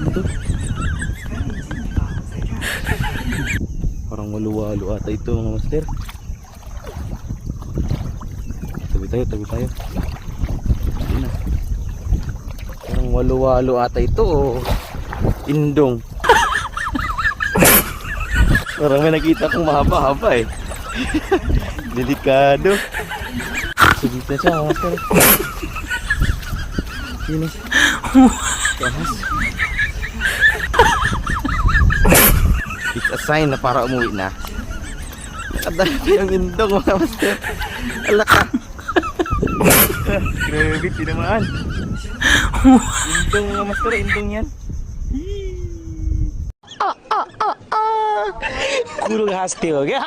Ito. Parang walu-walo ata ito mga master. Tabi tayo. Ayun na. Parang walu-walo ata ito o indong. Parang may nakita kong mahaba-haba eh. Delikado. Sabit na siya mga master. Yun eh. Kahas. It's a sign na para umuwi na. Nakadala pa yung indong mga master. Alak ka. Grabe, tinamaan. Indong mga master, indong yan. Kurang hasti ho gaya.